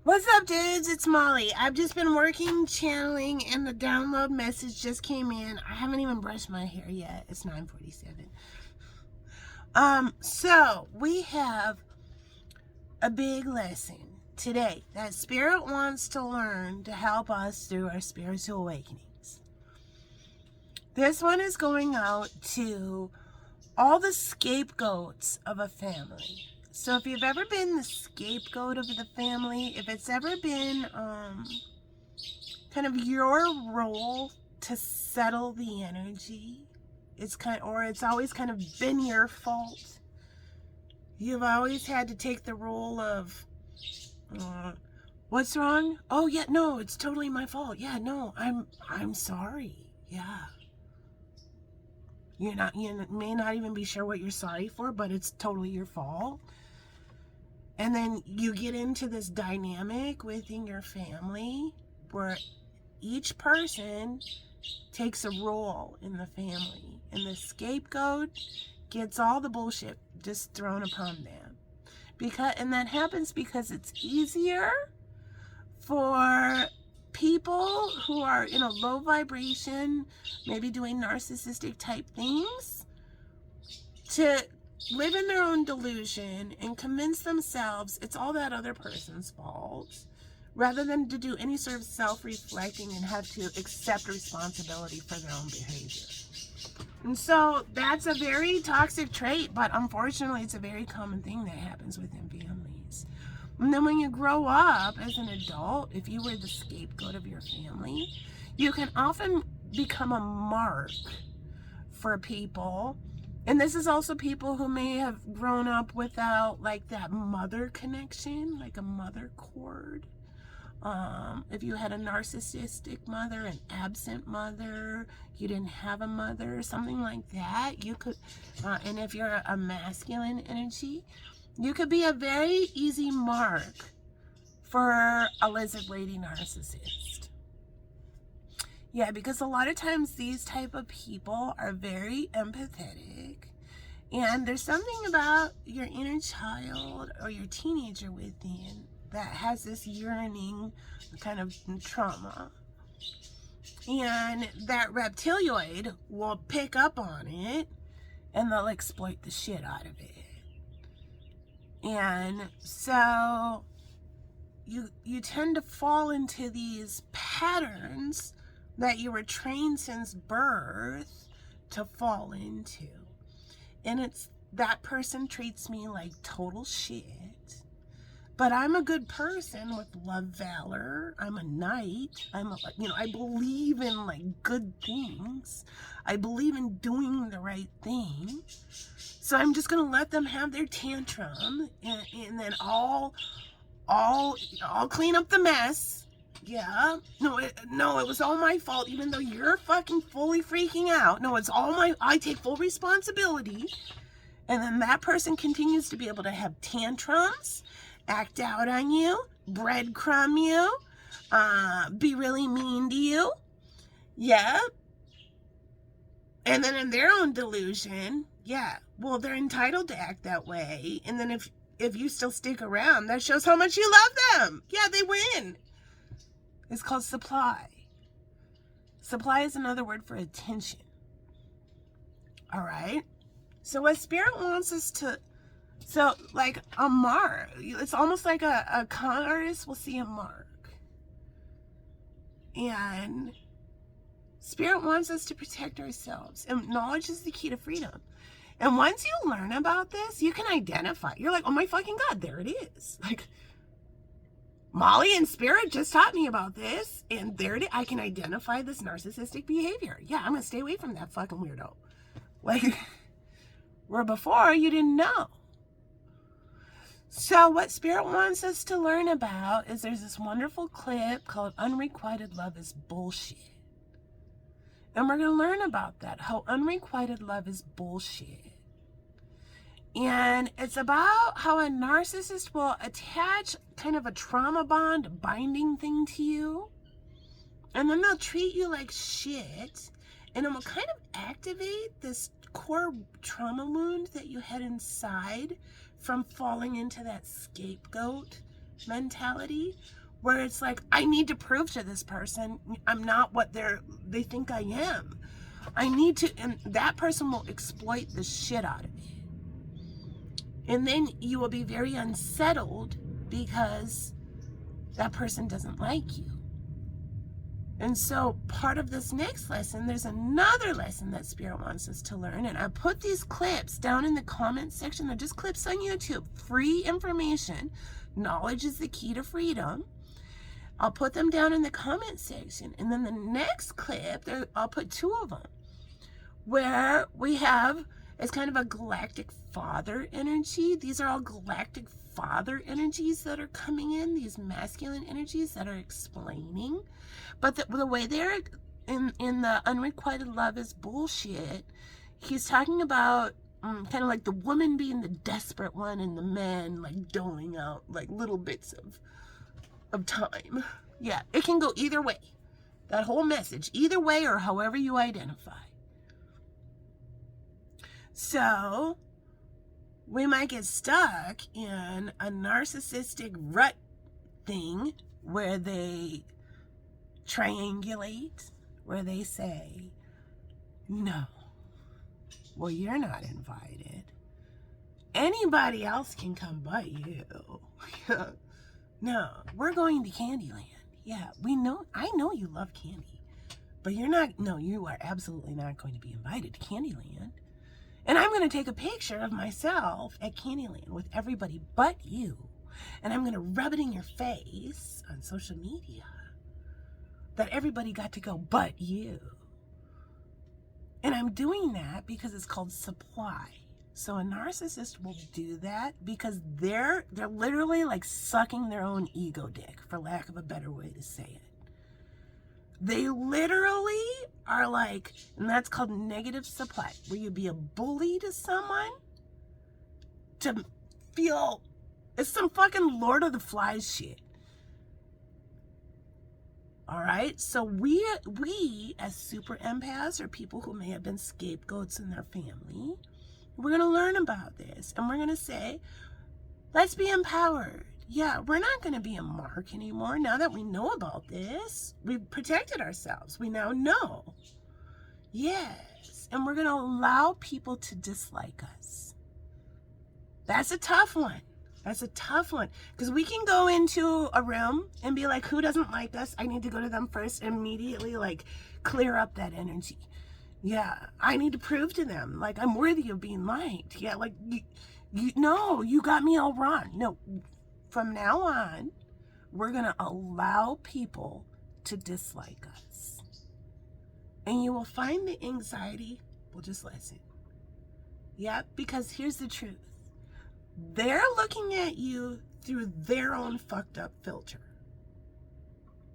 What's up, dudes? It's Molly. I've just been working, channeling, and the download message just came in. I haven't even brushed my hair yet. It's 9:47. So we have a big lesson today that Spirit wants to learn to help us through our spiritual awakenings. This one is going out to all the scapegoats of a family. So if you've ever been the scapegoat of the family, if it's ever been kind of your role to settle the energy, it's always kind of been your fault. You've always had to take the role of, what's wrong? Oh yeah, no, it's totally my fault. Yeah, no, I'm sorry. Yeah. You may not even be sure what you're sorry for, but it's totally your fault. And then you get into this dynamic within your family where each person takes a role in the family, and the scapegoat gets all the bullshit just thrown upon them. And that happens because it's easier for people who are in a low vibration, maybe doing narcissistic type things, to live in their own delusion and convince themselves it's all that other person's fault, rather than to do any sort of self-reflecting and have to accept responsibility for their own behavior. And so that's a very toxic trait, but unfortunately it's a very common thing that happens within families. And then when you grow up as an adult, if you were the scapegoat of your family, you can often become a mark for people. And this is also people who may have grown up without like that mother connection, like a mother cord. If you had a narcissistic mother, an absent mother, you didn't have a mother, something like that, you could, and if you're a masculine energy, you could be a very easy mark for a lizard lady narcissist. Yeah, because a lot of times these type of people are very empathetic, and there's something about your inner child or your teenager within that has this yearning kind of trauma, and that reptiloid will pick up on it and they'll exploit the shit out of it. And so you tend to fall into these patterns that you were trained since birth to fall into. And it's that person treats me like total shit, but I'm a good person with love, valor. I'm a knight. I believe in like good things. I believe in doing the right thing. So I'm just gonna let them have their tantrum, and then I'll clean up the mess. Yeah, no, it was all my fault, even though you're fucking fully freaking out. No, it's all I take full responsibility. And then that person continues to be able to have tantrums, act out on you, breadcrumb you, be really mean to you. Yeah. And then in their own delusion, yeah, well, they're entitled to act that way. And then if you still stick around, that shows how much you love them. Yeah, they win. It's called supply. Supply is another word for attention. All right? So what Spirit wants us to, so like a mark, it's almost like a con artist will see a mark. And Spirit wants us to protect ourselves. And knowledge is the key to freedom. And once you learn about this, you can identify. You're like, oh my fucking God, there it is. Like, Molly and Spirit just taught me about this, and there it is. I can identify this narcissistic behavior. Yeah, I'm gonna stay away from that fucking weirdo. Like, where before you didn't know. So what Spirit wants us to learn about is there's this wonderful clip called Unrequited Love is Bullshit. And we're gonna learn about that, how unrequited love is bullshit. And it's about how a narcissist will attach kind of a trauma bond, a binding thing to you. And then they'll treat you like shit. And it will kind of activate this core trauma wound that you had inside from falling into that scapegoat mentality, where it's like, I need to prove to this person I'm not what they think I am. I need to, and that person will exploit the shit out of me. And then you will be very unsettled because that person doesn't like you. And so part of this next lesson, there's another lesson that Spirit wants us to learn. And I put these clips down in the comment section. They're just clips on YouTube. Free information. Knowledge is the key to freedom. I'll put them down in the comment section. And then the next clip, I'll put 2 of them, where we have, it's kind of a galactic father energy. These are all galactic father energies that are coming in, these masculine energies that are explaining. But the way they're in the unrequited love is bullshit. He's talking about kind of like the woman being the desperate one and the man like doling out like little bits of time. Yeah, it can go either way. That whole message, either way or however you identify. So we might get stuck in a narcissistic rut thing where they triangulate, where they say, no, well, you're not invited. Anybody else can come but you. No, we're going to Candyland. Yeah, I know you love candy, but you are absolutely not going to be invited to Candyland. And I'm going to take a picture of myself at Candyland with everybody but you. And I'm going to rub it in your face on social media that everybody got to go but you. And I'm doing that because it's called supply. So a narcissist will do that because they're literally like sucking their own ego dick, for lack of a better way to say it. They literally are like, and that's called negative supply, where you be a bully to someone to feel, it's some fucking Lord of the Flies shit. All right, so we as super empaths, or people who may have been scapegoats in their family, we're going to learn about this, and we're going to say, let's be empowered. Yeah, we're not going to be a mark anymore. Now that we know about this, we've protected ourselves. We now know. Yes, and we're going to allow people to dislike us. That's a tough one. That's a tough one, because we can go into a room and be like, who doesn't like us? I need to go to them first and immediately like clear up that energy. Yeah, I need to prove to them like I'm worthy of being liked. Yeah, like you got me all wrong. No, from now on, we're going to allow people to dislike us. And you will find the anxiety will just lessen. Yeah, because here's the truth. They're looking at you through their own fucked up filter.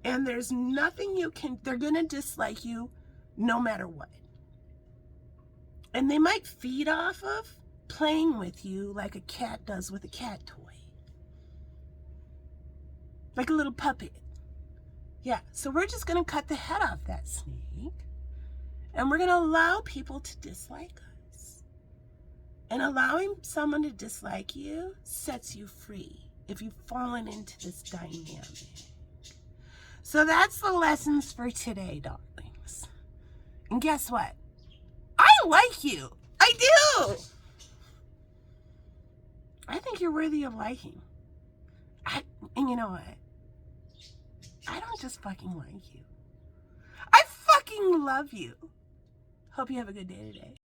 And there's nothing they're going to dislike you no matter what. And they might feed off of playing with you like a cat does with a cat toy. Like a little puppet. Yeah, so we're just going to cut the head off that snake. And we're going to allow people to dislike us. And allowing someone to dislike you sets you free if you've fallen into this dynamic. So that's the lessons for today, darlings. And guess what? I like you. I do. I think you're worthy of liking. And you know what? I don't just fucking like you. I fucking love you. Hope you have a good day today.